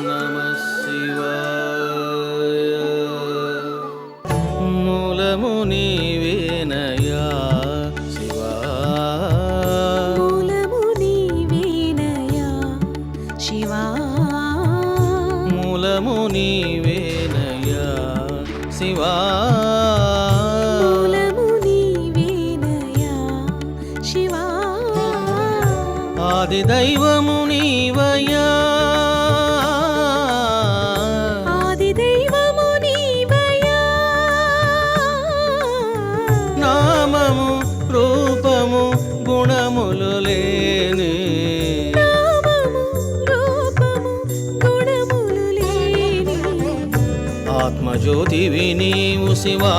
నమః శివాయ. మూలము నీవేనయా శివా, మూలము నీవేనయా శివా, మూలము నీవేనయా శివా, మూలము నీవేనయా శివా, ఆది దైవము నీవయ్యా, ఆది దైవము నీవయ్యా, నామము రూపము గుణములు లేని నామము రూపము గుణములు లేని ఆత్మజ్యోతివి నీవు శివా,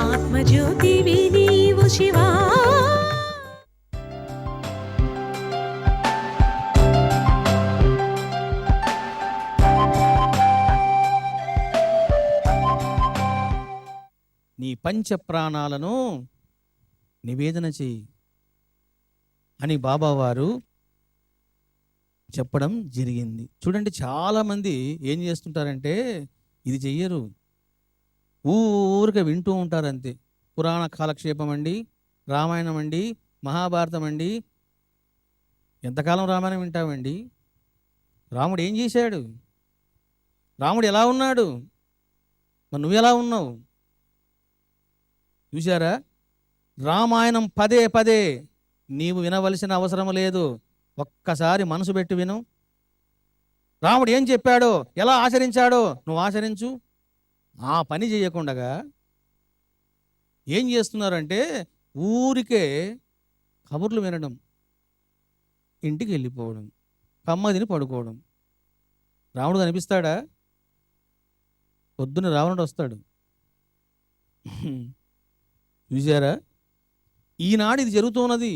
ఆత్మజ్యోతివి నీవు శివా. నీ పంచ ప్రాణాలను నివేదన చెయ్యి అని బాబావారు చెప్పడం జరిగింది. చూడండి, చాలామంది ఏం చేస్తుంటారంటే ఇది చెయ్యరు, ఊరికే వింటూ ఉంటారు అంతే. పురాణ కాలక్షేపం అండి, రామాయణం అండి, మహాభారతం అండి. ఎంతకాలం రామాయణం వింటామండి? రాముడు ఏం చేశాడు? రాముడు ఎలా ఉన్నాడు? మరి నువ్వు ఎలా ఉన్నావు? చూశారా? రామాయణం పదే పదే నీవు వినవలసిన అవసరం లేదు. ఒక్కసారి మనసు పెట్టి విను. రాముడు ఏం చెప్పాడో, ఎలా ఆచరించాడో నువ్వు ఆచరించు. ఆ పని చేయకుండగా ఏం చేస్తున్నారంటే ఊరికే కబుర్లు వినడం, ఇంటికి వెళ్ళిపోవడం, కమ్మదిని పడుకోవడం. రాముడు కనిపిస్తాడా? పొద్దున్న రావణుడు వస్తాడు. చూసారా? ఈనాడు ఇది జరుగుతున్నది.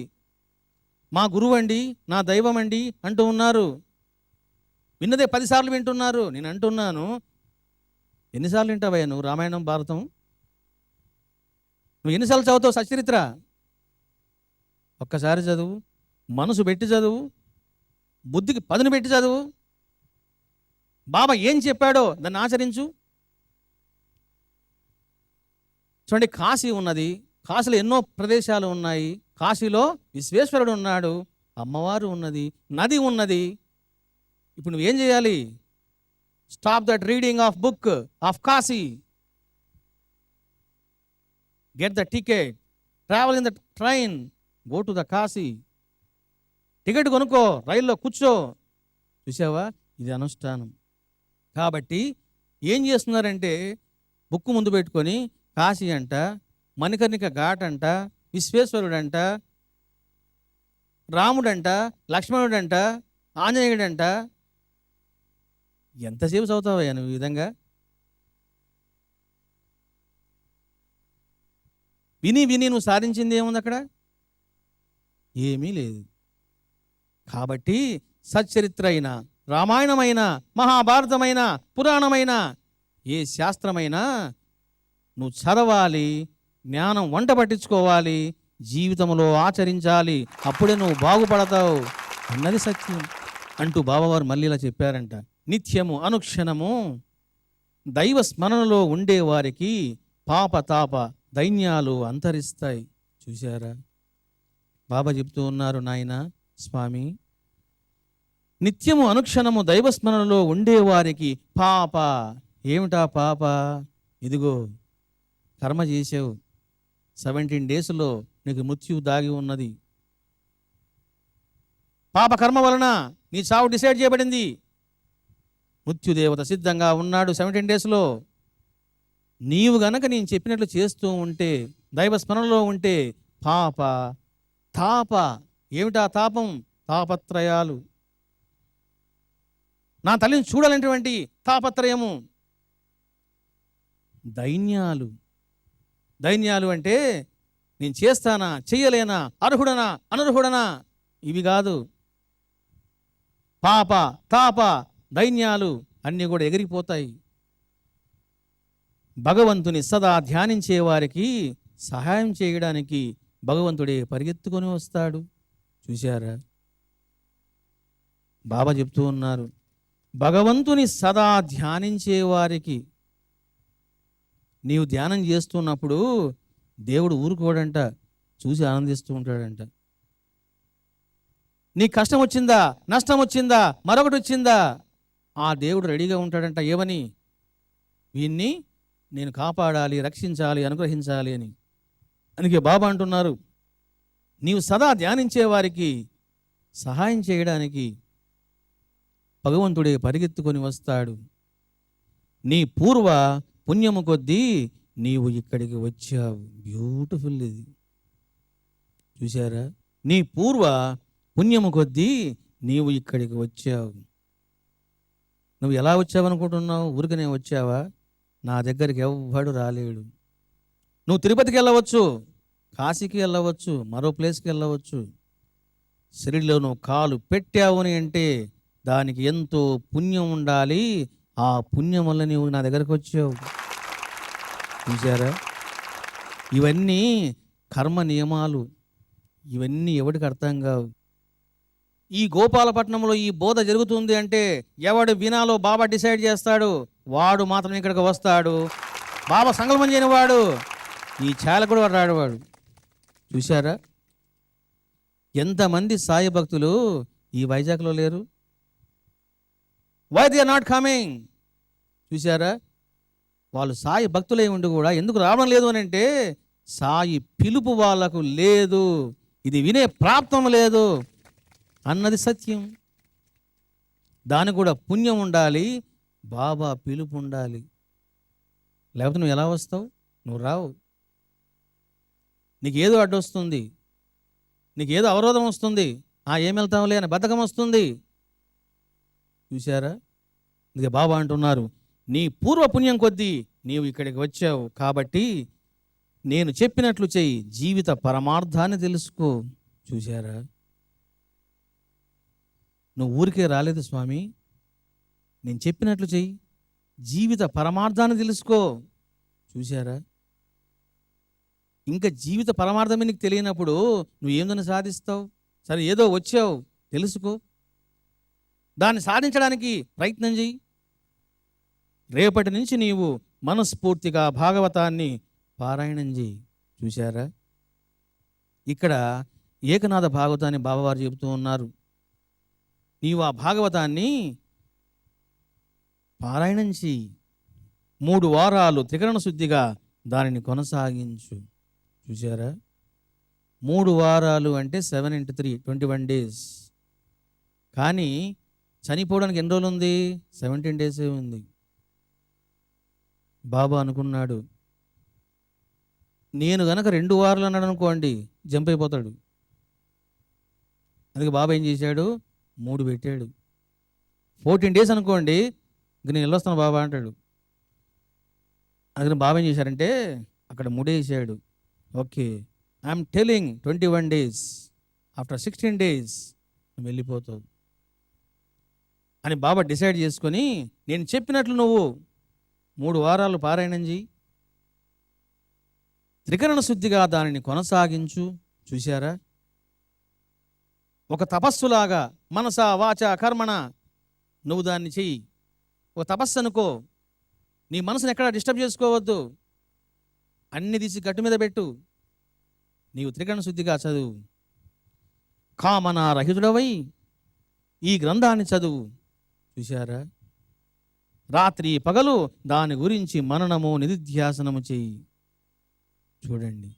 మా గురువు అండి, నా దైవం అండి అంటూ ఉన్నారు. విన్నదే 10 సార్లు వింటున్నారు. నేను అంటున్నాను, ఎన్నిసార్లు వింటావయ్యా నువ్వు రామాయణం భారతం? నువ్వు ఎన్నిసార్లు చదువుతావు సచరిత్ర? ఒక్కసారి చదువు, మనసు పెట్టి చదువు, బుద్ధికి పదును పెట్టి చదువు. బాబా ఏం చెప్పాడో దాన్ని ఆచరించు. చూడండి, కాశీ ఉన్నది, కాశీలో ఎన్నో ప్రదేశాలు ఉన్నాయి. కాశీలో విశ్వేశ్వరుడు ఉన్నాడు, అమ్మవారు ఉన్నది, నది ఉన్నది. ఇప్పుడు నువ్వేం చేయాలి? Stop that reading of book of Kashi, get the ticket, travel in the train, go to the Kashi. Ticket కొనుక్కో, రైల్లో కూర్చో. చూసావా? ఇది అనుష్ఠానం. కాబట్టి ఏం చేస్తున్నారంటే బుక్ ముందు పెట్టుకొని కాశీ అంట, మణికర్ణిక ఘాట్ అంట, విశ్వేశ్వరుడంట, రాముడంట, లక్ష్మణుడంట, ఆంజనేయుడంట. ఎంతసేపు చదువుతావయ్యా నువ్వు ఈ విధంగా? విని విని నువ్వు సాధించింది ఏముంది అక్కడ? ఏమీ లేదు. కాబట్టి సచ్చరిత్ర అయినా, రామాయణమైన, మహాభారతమైన, పురాణమైన, ఏ శాస్త్రమైనా నువ్వు చదవాలి, జ్ఞానం వంట పట్టించుకోవాలి, జీవితంలో ఆచరించాలి. అప్పుడే నువ్వు బాగుపడతావు అన్నది సత్యం అంటూ బాబావారు మళ్ళీ ఇలా చెప్పారంట. నిత్యము అనుక్షణము దైవ స్మరణలో ఉండేవారికి పాప తాప దైన్యాలు అంతరిస్తాయి. చూశారా? బాబా చెప్తూ ఉన్నారు, నాయన స్వామి, నిత్యము అనుక్షణము దైవస్మరణలో ఉండేవారికి పాప. ఏమిటా పాప? ఇదిగో కర్మ చేసావు, 17 డేస్లో నీకు మృత్యువు దాగి ఉన్నది. పాప కర్మ వలన నీ చావు డిసైడ్ చేయబడింది. మృత్యుదేవత సిద్ధంగా ఉన్నాడు 17 డేస్లో. నీవు గనక నేను చెప్పినట్లు చేస్తూ ఉంటే, దైవస్మరణలో ఉంటే పాప తాప. ఏమిటా తాపం? తాపత్రయాలు. నా తల్లిని చూడాలనేటువంటి తాపత్రయము. దైన్యాలు. దైన్యాలు అంటే నేను చేస్తానా, చెయ్యలేనా, అర్హుడనా, అనర్హుడనా, ఇవి కాదు. పాప తాప దైన్యాలు అన్నీ కూడా ఎగిరిపోతాయి. భగవంతుని సదా ధ్యానించే వారికి సహాయం చేయడానికి భగవంతుడే పరిగెత్తుకొని వస్తాడు. చూశారా? బాబా చెప్తూ ఉన్నారు, భగవంతుని సదా ధ్యానించే వారికి నీవు ధ్యానం చేస్తున్నప్పుడు దేవుడు ఊరుకోడంట, చూసి ఆనందిస్తూ ఉంటాడంట. నీ కష్టం వచ్చిందా, నష్టం వచ్చిందా, మరొకటి వచ్చిందా, ఆ దేవుడు రెడీగా ఉంటాడంట. ఏమని? వీన్ని నేను కాపాడాలి, రక్షించాలి, అనుగ్రహించాలి అని. అందుకే బాబా అంటున్నారు, నీవు సదా ధ్యానించే వారికి సహాయం చేయడానికి భగవంతుడే పరిగెత్తుకొని వస్తాడు. నీ పూర్వ పుణ్యము కొద్దీ నీవు ఇక్కడికి వచ్చావు. బ్యూటిఫుల్ ఇది. చూశారా? నీ పూర్వ పుణ్యము కొద్దీ నీవు ఇక్కడికి వచ్చావు. నువ్వు ఎలా వచ్చావనుకుంటున్నావు? ఊరికనే వచ్చావా? నా దగ్గరికి ఎవ్వడు రాలేడు. నువ్వు తిరుపతికి వెళ్ళవచ్చు, కాశీకి వెళ్ళవచ్చు, మరో ప్లేస్కి వెళ్ళవచ్చు. షిరిడీలో నువ్వు కాలు పెట్టావు అని అంటే దానికి ఎంతో పుణ్యం ఉండాలి. ఆ పుణ్యం వల్ల నీవు నా దగ్గరకు వచ్చావు. చూసారా? ఇవన్నీ కర్మ నియమాలు. ఇవన్నీ ఎవడికి అర్థం కావు. ఈ గోపాలపట్నంలో ఈ బోధ జరుగుతుంది అంటే ఎవడు వినాలో బాబా డిసైడ్ చేస్తాడు. వాడు మాత్రం ఇక్కడికి వస్తాడు. బాబా సంకల్పం చేయని వాడు ఈ చాలకుడు రాడువాడు. చూశారా? ఎంతమంది సాయి భక్తులు ఈ వైజాగ్లో లేరు? Why they are not coming? చూశారా? వాళ్ళు సాయి భక్తులై ఉండి కూడా ఎందుకు రావడం లేదు అని అంటే సాయి పిలుపు వాళ్ళకు లేదు, ఇది వినే ప్రాప్తం లేదు అన్నది సత్యం. దానికి కూడా పుణ్యం ఉండాలి, బాబా పిలుపు ఉండాలి. లేకపోతే నువ్వు ఎలా వస్తావు? నువ్వు రావు. నీకేదో అడ్డు వస్తుంది, నీకేదో అవరోధం వస్తుంది. ఏం వెళ్తావులే అని బద్ధకం వస్తుంది. చూశారా? అందుకే బాబా అంటున్నారు, నీ పూర్వపుణ్యం కొద్దీ నీవు ఇక్కడికి వచ్చావు కాబట్టి నేను చెప్పినట్లు చెయ్యి, జీవిత పరమార్థాన్ని తెలుసుకో. చూశారా? నువ్వు ఊరికే రాలేదు స్వామి, నేను చెప్పినట్లు చెయ్యి, జీవిత పరమార్థాన్ని తెలుసుకో. చూశారా? ఇంకా జీవిత పరమార్థమే నీకు తెలియనప్పుడు నువ్వు ఏందని సాధిస్తావు? సరే, ఏదో వచ్చావు, తెలుసుకో, దాన్ని సాధించడానికి ప్రయత్నం చెయ్యి. రేపటి నుంచి నీవు మనస్ఫూర్తిగా భాగవతాన్ని పారాయణం చెయ్యి. చూశారా? ఇక్కడ ఏకనాథ భాగవతాన్ని బాబావారు చెబుతూ ఉన్నారు. నీవు ఆ భాగవతాన్ని పారాయణం చెయ్యి. 3 వారాలు త్రికరణ శుద్ధిగా దానిని కొనసాగించు. చూశారా? 3 వారాలు అంటే 7 × 3 21 days. కానీ చనిపోవడానికి ఎన్ని రోజులు ఉంది? 17 days ఉంది. బాబా అనుకున్నాడు, నేను గనక 2 వారాలు అన్నాడు అనుకోండి, జంప్ అయిపోతాడు. అందుకే బాబా ఏం చేశాడు? 3 పెట్టాడు. 14 days అనుకోండి, ఇంక నేను వెళ్ళొస్తాను బాబా అంటాడు. అందుకని బాబా ఏం చేశారంటే అక్కడ 3 వేసాడు. Okay, I'm telling 21 days, after 16 days నువ్వు వెళ్ళిపోతావు అని బాబా డిసైడ్ చేసుకొని, నేను చెప్పినట్లు నువ్వు 3 వారాలు పారాయణం చెయ్యి, త్రికరణ శుద్ధిగా దానిని కొనసాగించు. చూశారా? ఒక తపస్సులాగా మనస వాచ కర్మణ నువ్వు దాన్ని చెయ్యి. ఒక తపస్సు అనుకో. నీ మనసును ఎక్కడా డిస్టర్బ్ చేసుకోవద్దు. అన్ని తీసి గట్టు మీద పెట్టు. నీవు త్రికరణ శుద్ధిగా చదువు. కామనా రహితుడవై ఈ గ్రంథాన్ని చదువు. చూశారా? రాత్రి పగలు దాని గురించి మననము నిధిధ్యాసనము చెయ్యి. చూడండి,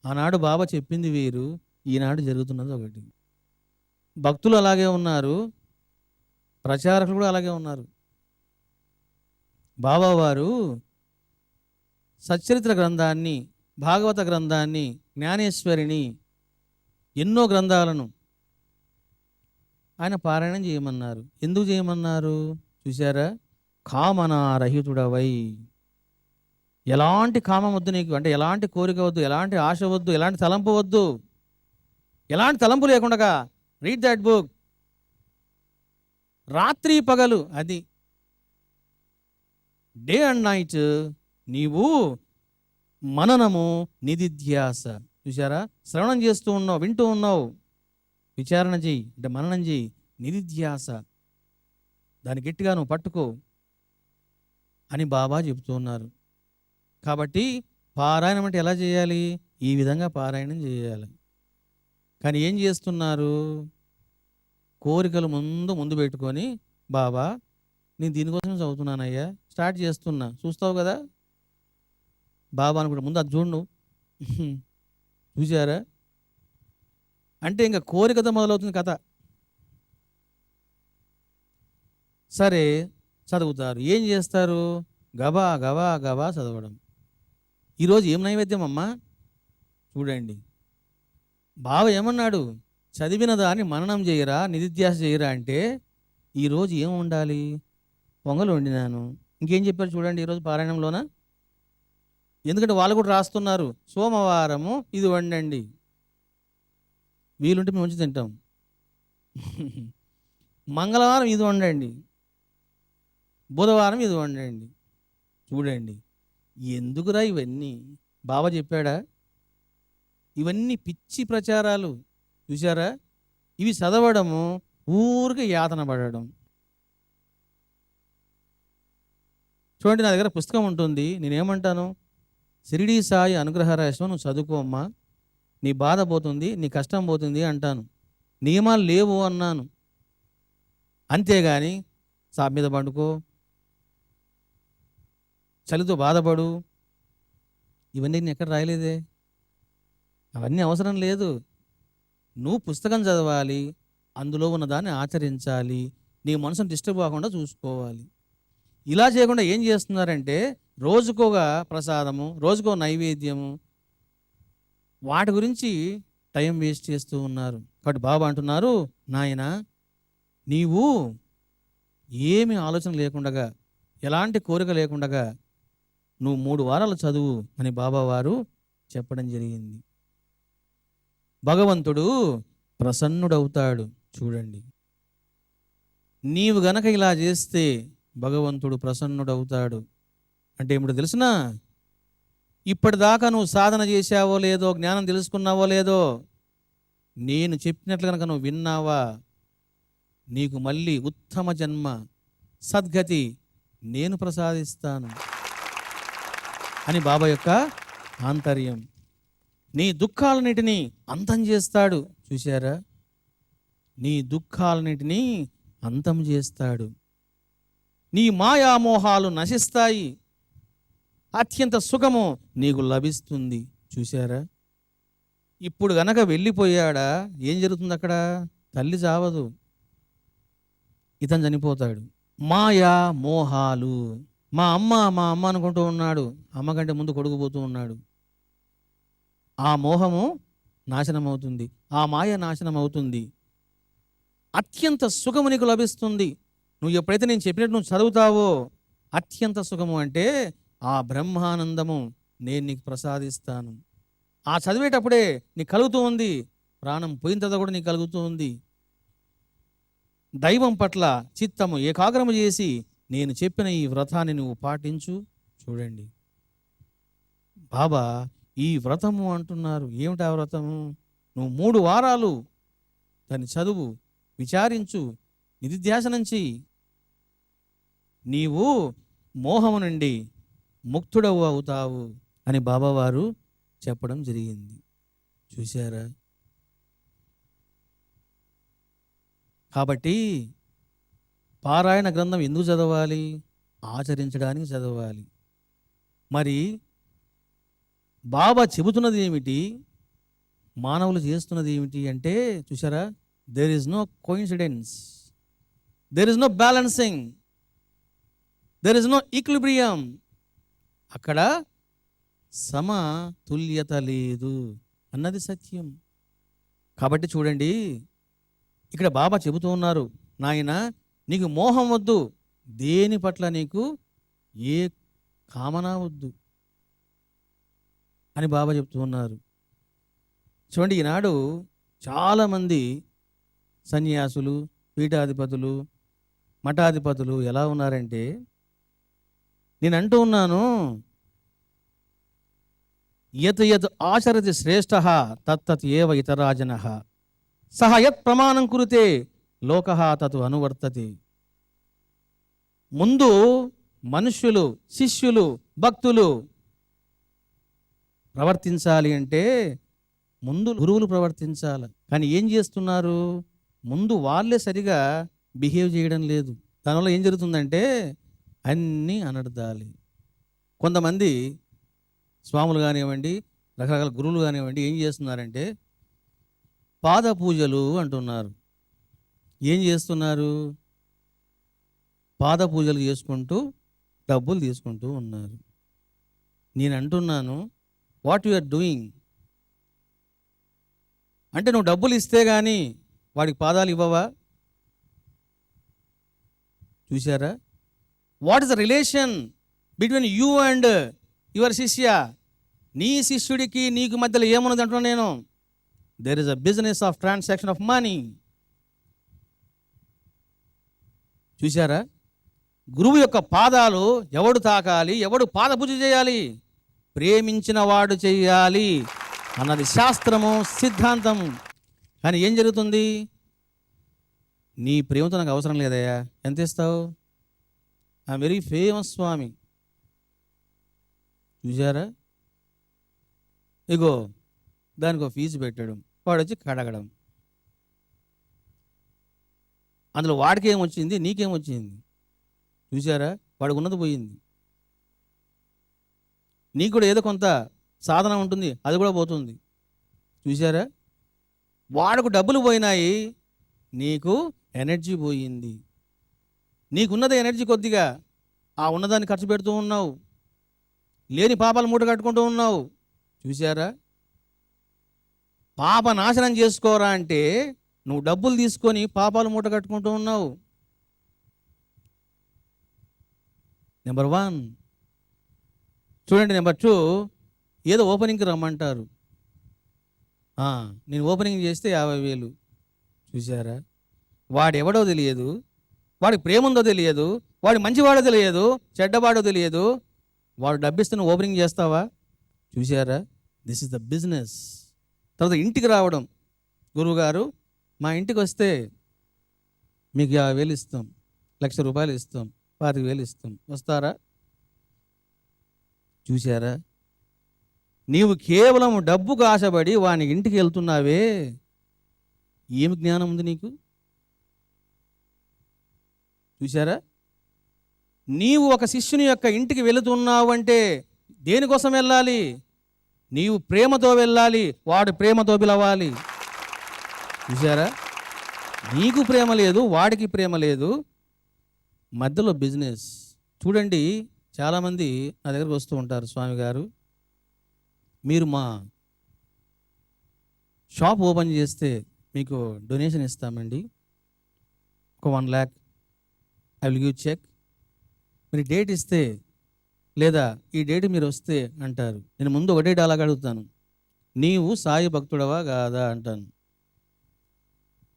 ఆనాడు బాబా చెప్పింది వేరు, ఈనాడు జరుగుతున్నది ఒకటి. భక్తులు అలాగే ఉన్నారు, ప్రచారకులు కూడా అలాగే ఉన్నారు. బాబా వారు సచ్చరిత్ర గ్రంథాన్ని, భాగవత గ్రంథాన్ని, జ్ఞానేశ్వరిని, ఎన్నో గ్రంథాలను ఆయన పారాయణం చేయమన్నారు. ఎందుకు చేయమన్నారు? చూశారా? కామనారహితుడవై, ఎలాంటి కామం వద్దు నీకు, అంటే ఎలాంటి కోరిక వద్దు, ఎలాంటి ఆశ వద్దు, ఎలాంటి తలంపు వద్దు. ఎలాంటి తలంపు లేకుండా రీడ్ దట్ బుక్. రాత్రి పగలు, అది డే అండ్ నైట్ నీవు మననము నిధిధ్యాస చూసారా, శ్రవణం చేస్తూ ఉన్నావు, వింటూ ఉన్నావు, విచారణ చెయ్యి, అంటే మననం చెయ్యి, నిధిధ్యాస, దాన్ని గట్టిగా నువ్వు పట్టుకో అని బాబా చెబుతూ ఉన్నారు. కాబట్టి పారాయణం అంటే ఎలా చేయాలి? ఈ విధంగా పారాయణం చేయాలి. కానీ ఏం చేస్తున్నారు? కోరికలు ముందు పెట్టుకొని, బాబా నేను దీనికోసం చదువుతున్నానయ్యా, స్టార్ట్ చేస్తున్నా, చూస్తావు కదా బాబా అనుకుంటా, ముందు అది చూడు నువ్వు. చూసారా? అంటే ఇంకా కోరికతో మొదలవుతుంది కథ. సరే చదువుతారు, ఏం చేస్తారు? గబా గబా గబా చదవడం. ఈరోజు ఏం నైవేద్యం అమ్మా? చూడండి, బావ ఏమన్నాడు? చదివిన దాన్ని మననం చేయరా, నిధిధ్యాస చేయరా అంటే ఈరోజు ఏం ఉండాలి? పొంగల్ వండినాను. ఇంకేం చెప్పారు చూడండి ఈరోజు పారాయణంలోన. ఎందుకంటే వాళ్ళు కూడా రాస్తున్నారు, సోమవారము ఇది వండండి, వీలుంటే మేము మంచి తింటాం. మంగళవారం ఇది వండండి, బుధవారం ఇది వండండి. చూడండి, ఎందుకురా ఇవన్నీ? బాబా చెప్పాడా? ఇవన్నీ పిచ్చి ప్రచారాలు. చూసారా? ఇవి చదవడము ఊరికే యాతన పడడం. చూడండి, నా దగ్గర పుస్తకం ఉంటుంది, నేనేమంటాను? షిరిడీ సాయి అనుగ్రహ రహస్యం నువ్వు చదువుకోమ్మా, నీ బాధ పోతుంది, నీ కష్టం పోతుంది అంటాను. నియమాలు లేవు అన్నాను. అంతేగాని సాబ్ మీద పండుకో, చలితో బాధపడు, ఇవన్నీ నేను ఎక్కడ రాయలేదే. అవన్నీ అవసరం లేదు. నువ్వు పుస్తకం చదవాలి, అందులో ఉన్నదాన్ని ఆచరించాలి, నీ మనసును డిస్టర్బ్ కాకుండా చూసుకోవాలి. ఇలా చేయకుండా ఏం చేస్తున్నారంటే రోజుకోగా ప్రసాదము, రోజుకో నైవేద్యము, వాటి గురించి టైం వేస్ట్ చేస్తూ ఉన్నారు. కాబట్టి బాబా అంటున్నారు, నాయనా నీవు ఏమి ఆలోచన లేకుండగా, ఎలాంటి కోరిక లేకుండగా నువ్వు 3 వారాలు చదువు అని బాబా వారు చెప్పడం జరిగింది. భగవంతుడు ప్రసన్నుడవుతాడు. చూడండి, నీవు గనక ఇలా చేస్తే భగవంతుడు ప్రసన్నుడవుతాడు. అంటే ఏమిటో తెలుసునా? ఇప్పటిదాకా నువ్వు సాధన చేశావో లేదో, జ్ఞానం తెలుసుకున్నావో లేదో, నేను చెప్పినట్లు కనుక నువ్వు విన్నావా, నీకు మళ్ళీ ఉత్తమ జన్మ, సద్గతి నేను ప్రసాదిస్తాను అని బాబా యొక్క ఆంతర్యం. నీ దుఃఖాలన్నిటినీ అంతం చేస్తాడు. చూశారా? నీ దుఃఖాలన్నిటినీ అంతం చేస్తాడు. నీ మాయామోహాలు నశిస్తాయి, అత్యంత సుఖము నీకు లభిస్తుంది. చూశారా? ఇప్పుడు గనక వెళ్ళిపోయాడా, ఏం జరుగుతుంది అక్కడ? తల్లి చావదు, ఇతను చనిపోతాడు. మాయా మోహాలు, మా అమ్మ అనుకుంటూ ఉన్నాడు, అమ్మ కంటే ముందు కొడుకు పోతూ ఉన్నాడు. ఆ మోహము నాశనం అవుతుంది, ఆ మాయ నాశనం అవుతుంది, అత్యంత సుఖము నీకు లభిస్తుంది. నువ్వు ఎప్పుడైతే నేను చెప్పినట్టు నువ్వు చదువుతావో, అత్యంత సుఖము అంటే ఆ బ్రహ్మానందము నేను నీకు ప్రసాదిస్తాను. ఆ చదివేటప్పుడే నీకు కలుగుతూ ఉంది, ప్రాణం పోయిన తర్వాత కూడా నీకు కలుగుతూ ఉంది. దైవం పట్ల చిత్తము ఏకాగ్రము చేసి నేను చెప్పిన ఈ వ్రతాన్ని నువ్వు పాటించు. చూడండి, బాబా ఈ వ్రతము అంటున్నారు. ఏమిటి ఆ వ్రతము? నువ్వు 3 వారాలు దాన్ని చదువు, విచారించు, నిధిధ్యాసనం చెయ్యి, నీవు మోహము నుండి ముక్తుడవు అవుతావు అని బాబావారు చెప్పడం జరిగింది. చూశారా? కాబట్టి పారాయణ గ్రంథం ఎందుకు చదవాలి? ఆచరించడానికి చదవాలి. మరి బాబా చెబుతున్నది ఏమిటి, మానవులు చేస్తున్నది ఏమిటి అంటే, చూసారా? There is no coincidence, there is no balancing, there is no equilibrium. అక్కడ సమతుల్యత లేదు అన్నది సత్యం. కాబట్టి చూడండి, ఇక్కడ బాబా చెబుతూ ఉన్నారు, నాయనా నీకు మోహం వద్దు, దేని పట్ల నీకు ఏ కామన వద్దు అని బాబా చెప్తూ ఉన్నారు. చూడండి, ఈనాడు చాలామంది సన్యాసులు, పీఠాధిపతులు, మఠాధిపతులు ఎలా ఉన్నారంటే, నేను అంటూ ఉన్నాను, యత్ యత్ ఆచరతి శ్రేష్ఠః తత్తత్ ఏవ ఇతరా జనః సహ యత్ ప్రమాణం కురుతే లోకః తత్ అనువర్తతే. ముందు మనుష్యులు, శిష్యులు, భక్తులు ప్రవర్తించాలి అంటే ముందు గురువులు ప్రవర్తించాలి. కానీ ఏం చేస్తున్నారు? ముందు వాళ్ళే సరిగా బిహేవ్ చేయడం లేదు. దానివల్ల ఏం జరుగుతుందంటే అన్నీ అనర్థాలి. కొంతమంది స్వాములు కానివ్వండి, రకరకాల గురువులు కానివ్వండి, ఏం చేస్తున్నారంటే పాద పూజలు అంటున్నారు. ఏం చేస్తున్నారు? పాద పూజలు చేసుకుంటూ డబ్బులు తీసుకుంటూ ఉన్నారు. నేను అంటున్నాను, వాట్ యు ఆర్ డూయింగ్ అంటే నువ్వు డబ్బులు ఇస్తే కానీ వాడికి పాదాలు ఇవ్వవా? చూసారా? What is the relation between you and your shishya? నీ శిష్యుడికి నీకు మధ్యలో ఏమున్నది అంటున్నా నేను. There is a business of transaction of money. చూసారా? గురువు యొక్క పాదాలు ఎవడు తాకాలి, ఎవడు పాద పూజ చేయాలి? ప్రేమించిన వాడు చేయాలి అన్నది శాస్త్రము, సిద్ధాంతము. కానీ ఏం జరుగుతుంది? నీ ప్రేమతో నాకు అవసరం లేదయ్యా, ఎంత ఇస్తావు? ఐ వెరీ ఫేమస్ స్వామి. చూసారా? ఇగో దానికి ఒక ఫీజు పెట్టడం, వాడు వచ్చి కడగడం. అందులో వాడికి ఏమొచ్చింది, నీకేమొచ్చింది? చూసారా? వాడికి ఉన్నది పోయింది. నీకు కూడా ఏదో కొంత సాధన ఉంటుంది, అది కూడా పోతుంది. చూసారా? వాడికి డబ్బులు పోయినాయి, నీకు ఎనర్జీ పోయింది. నీకున్నది ఎనర్జీ కొద్దిగా, ఆ ఉన్నదాన్ని ఖర్చు పెడుతూ ఉన్నావు, లేని పాపాలు మూట కట్టుకుంటూ ఉన్నావు. చూసారా? పాప నాశనం చేసుకోరా అంటే నువ్వు డబ్బులు తీసుకొని పాపాలు మూట కట్టుకుంటూ ఉన్నావు. నెంబర్ 1. చూడండి. నెంబర్ 2, ఏదో ఓపెనింగ్కి రమ్మంటారు. నేను ఓపెనింగ్ చేస్తే 50,000. చూసారా? వాడెవడో తెలియదు, వాడికి ప్రేమ ఉందో తెలియదు, వాడి మంచివాడో తెలియదు, చెడ్డవాడో తెలియదు. వాడు డబ్బిస్తే నువ్వు ఓపెనింగ్ చేస్తావా? చూసారా? This is the business. తర్వాత ఇంటికి రావడం. గురువుగారు మా ఇంటికి వస్తే మీకు 50,000 ఇస్తాం, 1,00,000 రూపాయలు ఇస్తాం, 25,000 ఇస్తాం, వస్తారా? చూసారా? నీవు కేవలం డబ్బుకు ఆశపడి వాని ఇంటికి వెళ్తున్నావే, ఏమి జ్ఞానం ఉంది నీకు? చూసారా? నీవు ఒక శిష్యుని యొక్క ఇంటికి వెళుతున్నావు అంటే దేనికోసం వెళ్ళాలి? నీవు ప్రేమతో వెళ్ళాలి, వాడు ప్రేమతో పిలవాలి. చూసారా? నీకు ప్రేమ లేదు, వాడికి ప్రేమ లేదు, మధ్యలో బిజినెస్. చూడండి, చాలామంది నా దగ్గరకు వస్తూ ఉంటారు, స్వామి గారు మీరు మా షాప్ ఓపెన్ చేస్తే మీకు డొనేషన్ ఇస్తామండి, ఒక 1 lakh I will give cheque. మీరు డేట్ ఇస్తే లేదా ఈ డేట్ మీరు వస్తే అంటారు. నేను ముందు ఒకటే డైలాగ్ అడుగుతాను, నీవు సాయి భక్తుడవా కాదా అంటాను.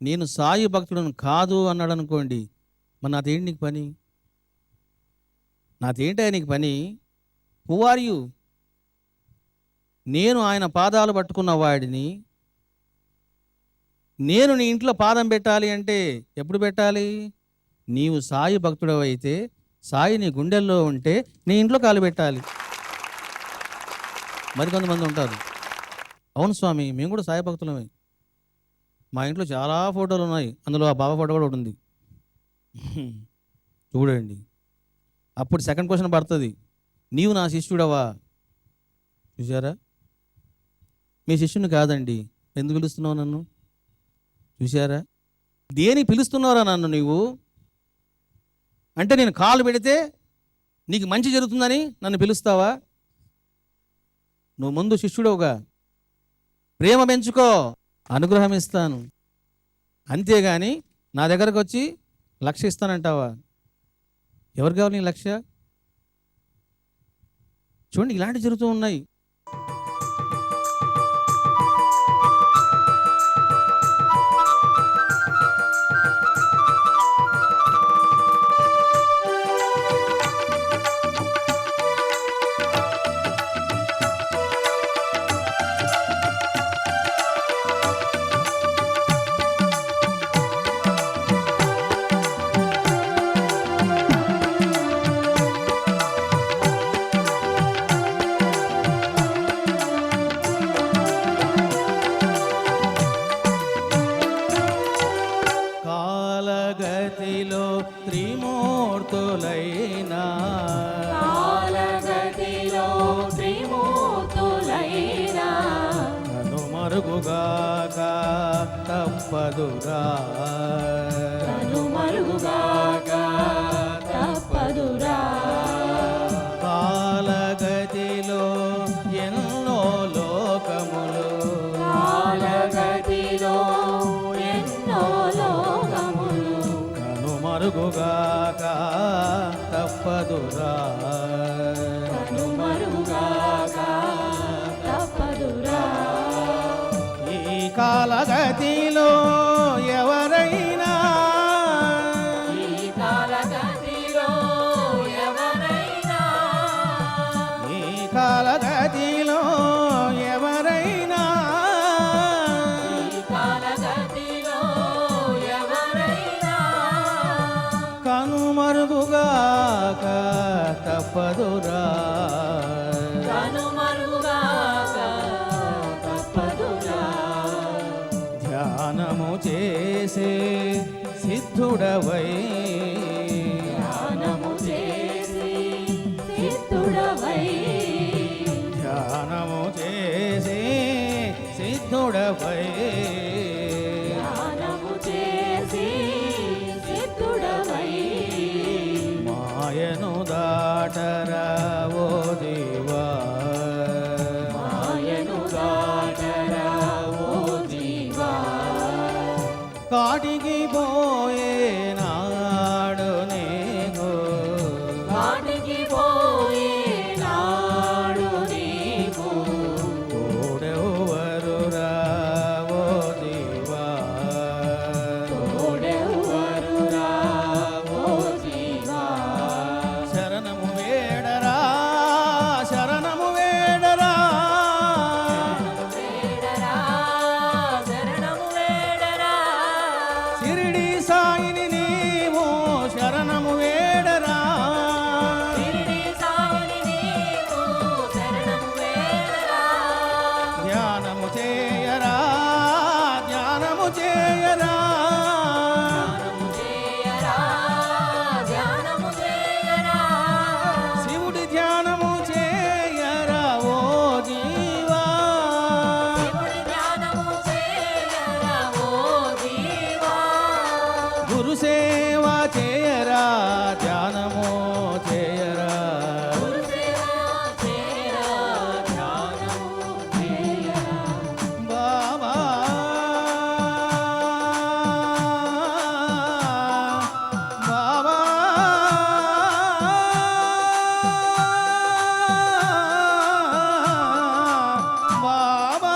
నేను సాయి భక్తుడను కాదు అన్నాడు అనుకోండి, మరి నాదేంటి నీకు పని? నాదేంటా నీకు పని? Who are you? నేను ఆయన పాదాలు పట్టుకున్న వాడిని. నేను నీ ఇంట్లో పాదం పెట్టాలి అంటే ఎప్పుడు పెట్టాలి? నీవు సాయి భక్తుడవైతే, సాయి నీ గుండెల్లో ఉంటే నీ ఇంట్లో కాలు పెట్టాలి. మరికొంతమంది ఉంటారు, అవును స్వామి మేము కూడా సాయి భక్తులమే, మా ఇంట్లో చాలా ఫోటోలు ఉన్నాయి, అందులో ఆ బాబా ఫోటో కూడా ఒకటి ఉంది. చూడండి, అప్పుడు సెకండ్ క్వశ్చన్ పడుతుంది, నీవు నా శిష్యుడవా? చూసారా? మీ శిష్యుని కాదండి, ఎందుకు పిలుస్తున్నావు నన్ను? చూసారా? దేని పిలుస్తున్నారా నన్ను నీవు? అంటే నేను కాలు పెడితే నీకు మంచి జరుగుతుందని నన్ను పిలుస్తావా? నువ్వు ముందు శిష్యుడవుగా, ప్రేమ పెంచుకో, అనుగ్రహం ఇస్తాను. అంతేగాని నా దగ్గరకు వచ్చి 1,00,000 ఇస్తానంటావా? ఎవరు కావాలి నీ 1,00,000? చూడండి, ఇలాంటివి జరుగుతూ ఉన్నాయి. కాలగతిలో త్రిమూర్తులైనా కాలగతిలో త్రిమూర్తులైనా కనుమరుగుగాక తప్పదురా కనుమరుగుగాక తప్పదురా కాలగతిలో ఎన్నో లోకములు కాలగతిలో ఎన్నో లోకములు కనుమరుగుగాక తప్పదురా కనుమరుగుగాక తప్పదురా ఈ కాలగతిలో ఎవరైనా ఈ కాలగతిలో ఎవరైనా ఈ కాలగతిలో ఎవరైనా ఈ కాలగతిలో ఎవరైనా కనుమరుగుగాక తప్పదురా కనుమరుగుగాక తప్పదురా ధ్యానము చేసే సిద్ధుడవై ధ్యానము చేసి సిద్ధుడవై ధ్యానము చేసే సిద్ధుడవై ధ్యానము చేసి సిద్ధుడవై మాయను దాటరా ఓ దేవా మాయను దాటరా ఓ జీవా కాటికి పోయే నాడు నీకు వాటికి పోయే నాడు నీకు తోడెవరురా ఓ దేవా తోడెవ్వరురా ఓ జీవా శరణము వేడరా శరణము వేడరా వేడరా శరణము వేడరా షిరిడి సాయిని నీవు శరణము వేడరా షిరిడి సాయిని నీవు శరణము వేడరా ధ్యానము చేయరా ధ్యానము చేయరా ధ్యానము చేయరా ధ్యానము చేయరా శివుడి ధ్యానము చేయరా ఓ జీవా శివుడి ధ్యానము చేయరా ఓ జీవా గురు సేవ చేయరా ధ్యానము చేయరా గురుసేవ చేయరా ధ్యానము చేయరా బాబా బాబా బాబా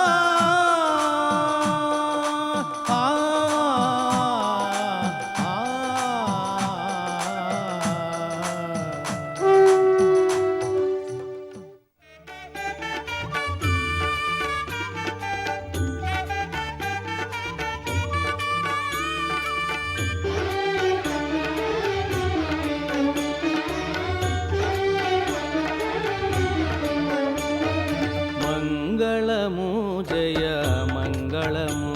మంగళము జయ మంగళము